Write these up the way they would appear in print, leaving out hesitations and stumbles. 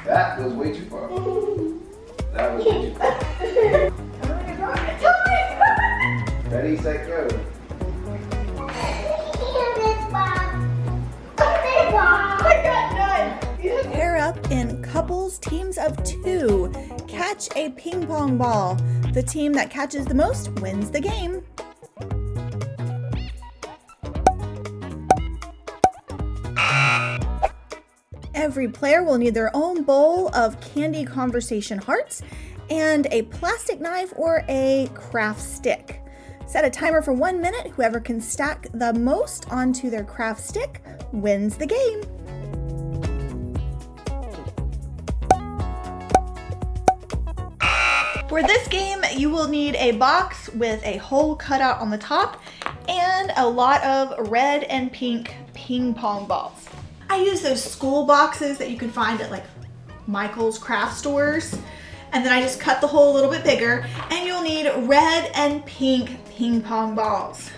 That was way too far. That was way too far. Ready, set, go. Pair up in couples, teams of 2. Catch a ping pong ball. The team that catches the most wins the game. Every player will need their own bowl of candy conversation hearts and a plastic knife or a craft stick. Set a timer for 1 minute. Whoever can stack the most onto their craft stick wins the game. For this game, you will need a box with a hole cut out on the top and a lot of red and pink ping pong balls. I use those school boxes that you can find at like Michael's craft stores. And then I just cut the hole a little bit bigger, and you'll need red and pink ping pong balls.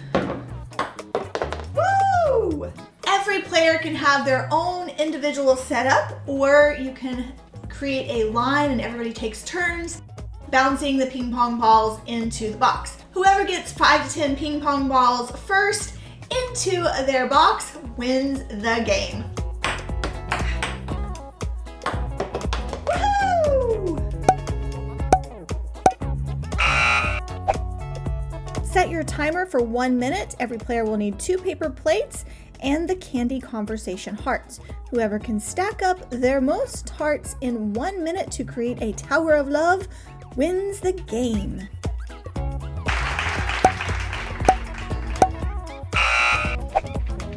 Woo! Every player can have their own individual setup, or you can create a line and everybody takes turns bouncing the ping pong balls into the box. Whoever gets 5 to 10 ping pong balls first into their box wins the game. Set your timer for 1 minute. Every player will need 2 paper plates and the candy conversation hearts. Whoever can stack up their most hearts in 1 minute to create a tower of love wins the game.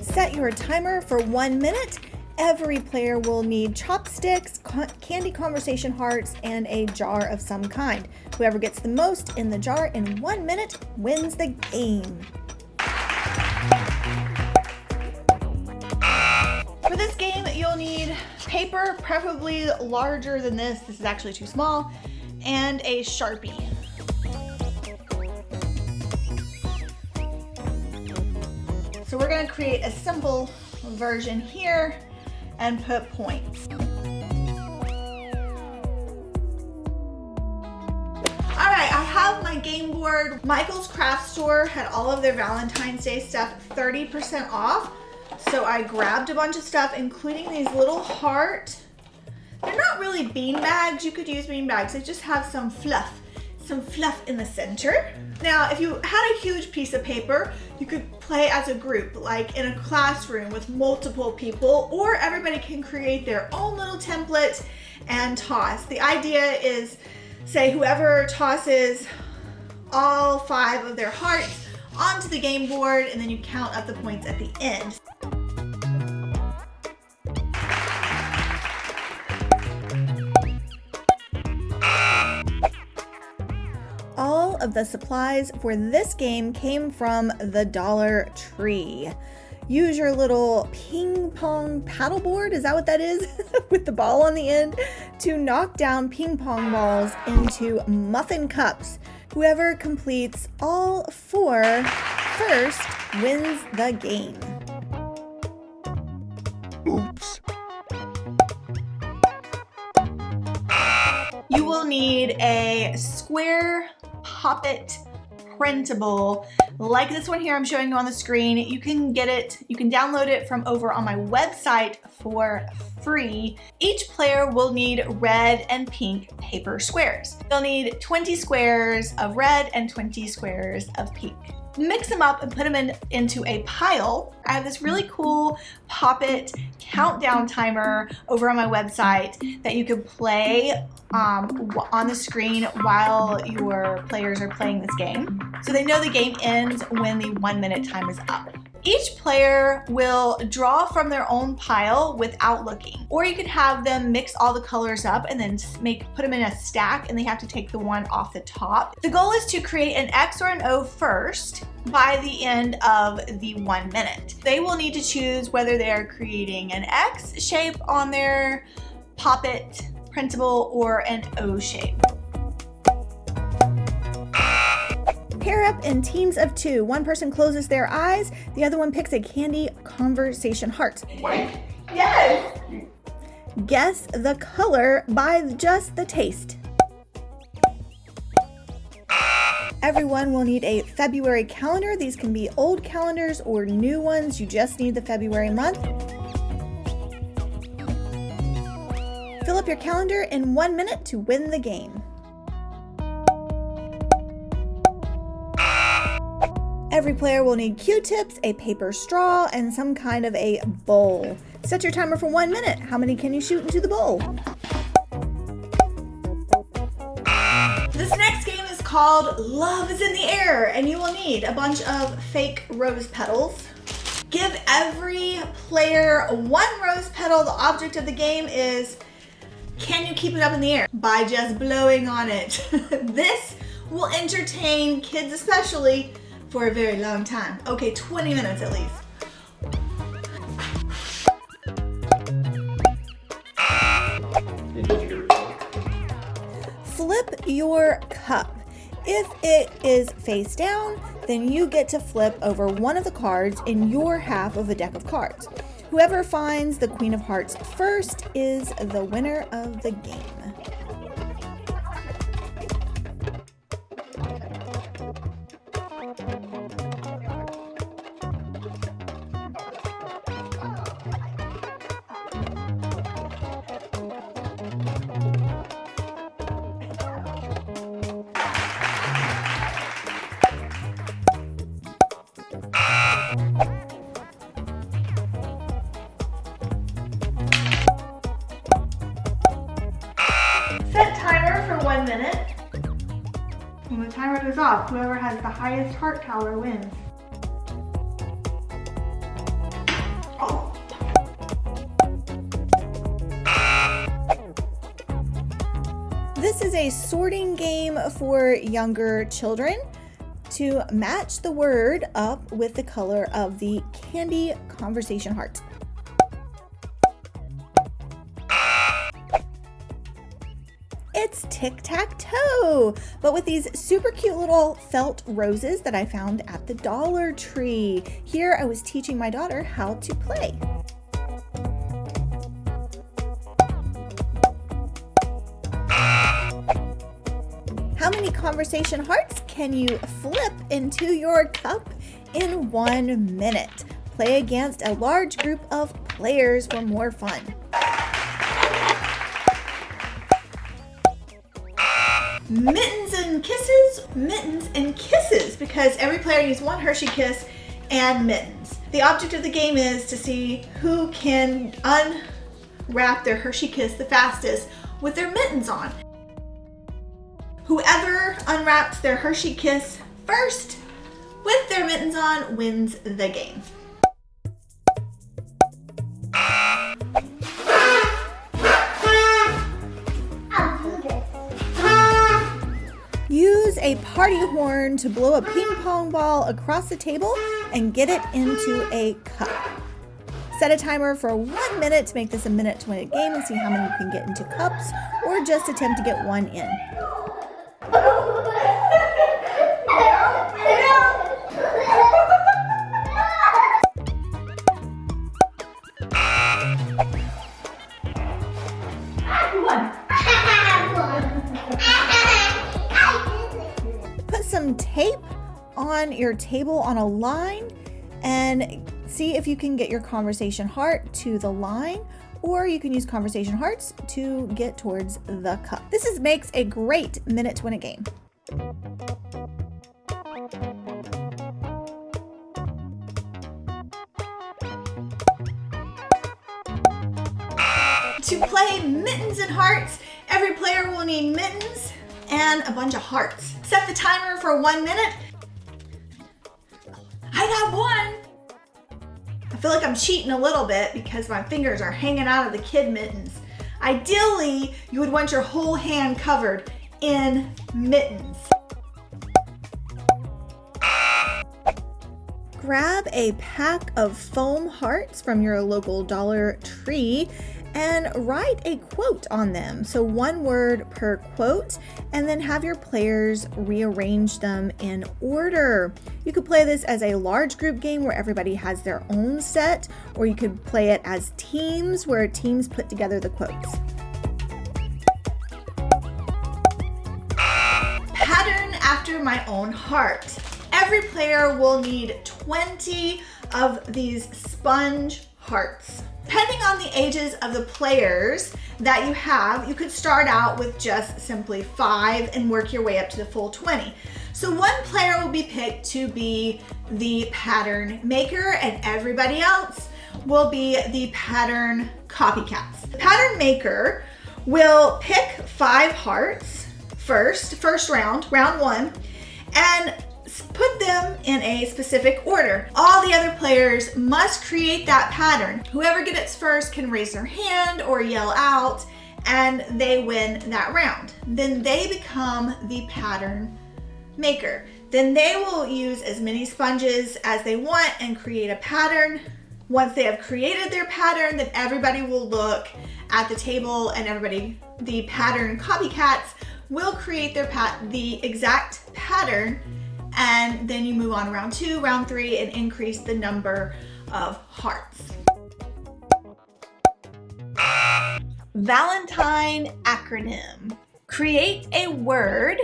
Set your timer for 1 minute. Every player will need chopsticks, candy conversation hearts, and a jar of some kind. Whoever gets the most in the jar in 1 minute wins the game. For this game, you'll need paper, preferably larger than this. This is actually too small, and a Sharpie. So we're going to create a simple version here and put points. Alright, I have my game board. Michael's Craft Store had all of their Valentine's Day stuff 30% off. So I grabbed a bunch of stuff, including these little heart. They're not really bean bags. You could use bean bags. They just have some fluff in the center. Now, if you had a huge piece of paper, you could play as a group, like in a classroom with multiple people, or everybody can create their own little template and toss. The idea is, say, whoever tosses all 5 of their hearts onto the game board, and then you count up the points at the end. All of the supplies for this game came from the Dollar Tree. Use your little ping pong paddleboard, is that what that is? With the ball on the end, to knock down ping pong balls into muffin cups. Whoever completes all 4 first wins the game. Oops. You will need a square Pop-It printable like this one here I'm showing you on the screen. You can get it, you can download it from over on my website for free. Each player will need red and pink paper squares. They'll need 20 squares of red and 20 squares of pink. Mix them up and put them into a pile. I have this really cool Pop-It countdown timer over on my website that you can play on the screen while your players are playing this game. So they know the game ends when the 1 minute time is up. Each player will draw from their own pile without looking, or you could have them mix all the colors up and then put them in a stack, and they have to take the one off the top. The goal is to create an X or an O first by the end of the 1 minute. They will need to choose whether they are creating an X shape on their Pop-It printable or an O shape. Pair up in teams of 2. One person closes their eyes, the other one picks a candy conversation heart. White? Yes! Guess the color by just the taste. Everyone will need a February calendar. These can be old calendars or new ones. You just need the February month. Fill up your calendar in 1 minute to win the game. Every player will need Q-tips, a paper straw, and some kind of a bowl. Set your timer for 1 minute. How many can you shoot into the bowl? This next game is called Love is in the Air, and you will need a bunch of fake rose petals. Give every player 1 rose petal. The object of the game is, can you keep it up in the air by just blowing on it? This will entertain kids especially for a very long time. Okay, 20 minutes at least. Flip your cup. If it is face down, then you get to flip over one of the cards in your half of a deck of cards. Whoever finds the Queen of Hearts first is the winner of the game. Set timer for 1 minute. When the timer goes off, whoever has the highest heart color wins. Oh. This is a sorting game for younger children to match the word up with the color of the candy conversation heart. It's tic-tac-toe, but with these super cute little felt roses that I found at the Dollar Tree. Here I was teaching my daughter how to play. How many conversation hearts can you flip into your cup in 1 minute? Play against a large group of players for more fun. Mittens and kisses, because every player needs 1 Hershey Kiss and mittens. The object of the game is to see who can unwrap their Hershey Kiss the fastest with their mittens on. Whoever unwraps their Hershey Kiss first with their mittens on wins the game. Use a party horn to blow a ping pong ball across the table and get it into a cup. Set a timer for 1 minute to make this a minute to win a game and see how many you can get into cups, or just attempt to get 1 in. Put some tape on your table on a line and see if you can get your conversation heart to the line, or you can use conversation hearts to get towards the cup. This makes a great minute to win a game. To play mittens and hearts, every player will need mittens and a bunch of hearts. Set the timer for 1 minute. I got 1. I feel like I'm cheating a little bit because my fingers are hanging out of the kid mittens. Ideally, you would want your whole hand covered in mittens. Grab a pack of foam hearts from your local Dollar Tree and write a quote on them. So 1 word per quote, and then have your players rearrange them in order. You could play this as a large group game where everybody has their own set, or you could play it as teams where teams put together the quotes. Pattern after my own heart. Every player will need 20 of these sponge hearts. Depending on the ages of the players that you have, you could start out with just simply 5 and work your way up to the full 20. So 1 player will be picked to be the pattern maker, and everybody else will be the pattern copycats. The pattern maker will pick 5 hearts first round, round 1, and put them in a specific order. All the other players must create that pattern. Whoever gets it first can raise their hand or yell out, and they win that round. Then they become the pattern maker. Then they will use as many sponges as they want and create a pattern. Once they have created their pattern, then everybody will look at the table, and the pattern copycats will create the exact pattern, and then you move on to round 2, round 3, and increase the number of hearts. Valentine acronym. Create a word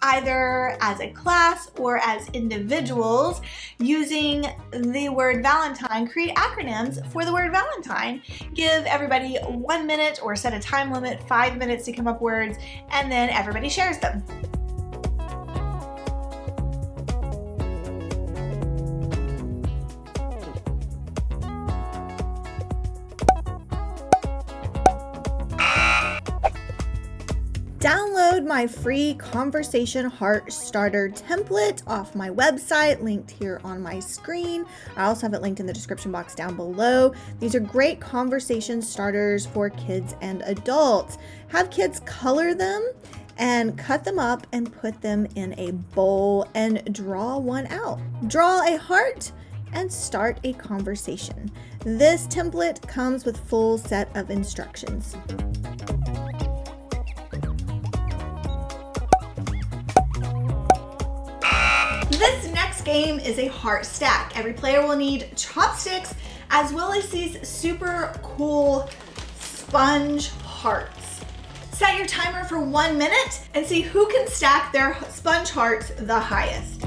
either as a class or as individuals using the word Valentine. Create acronyms for the word Valentine. Give everybody 1 minute or set a time limit, 5 minutes to come up words, and then everybody shares them. Download my free conversation heart starter template off my website, linked here on my screen. I also have it linked in the description box down below. These are great conversation starters for kids and adults. Have kids color them and cut them up and put them in a bowl and draw one out. Draw a heart and start a conversation. This template comes with full set of instructions. This next game is a heart stack. Every player will need chopsticks as well as these super cool sponge hearts. Set your timer for 1 minute and see who can stack their sponge hearts the highest.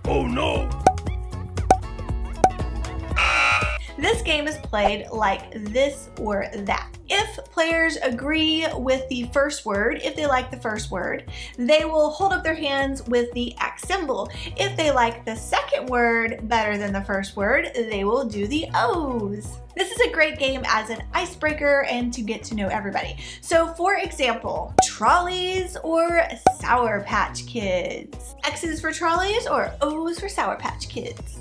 Oh no! This game is played like this or that. If players agree with the first word, if they like the first word, they will hold up their hands with the X symbol. If they like the second word better than the first word, they will do the O's. This is a great game as an icebreaker and to get to know everybody. So for example, trolleys or Sour Patch Kids? X's for trolleys or O's for Sour Patch Kids?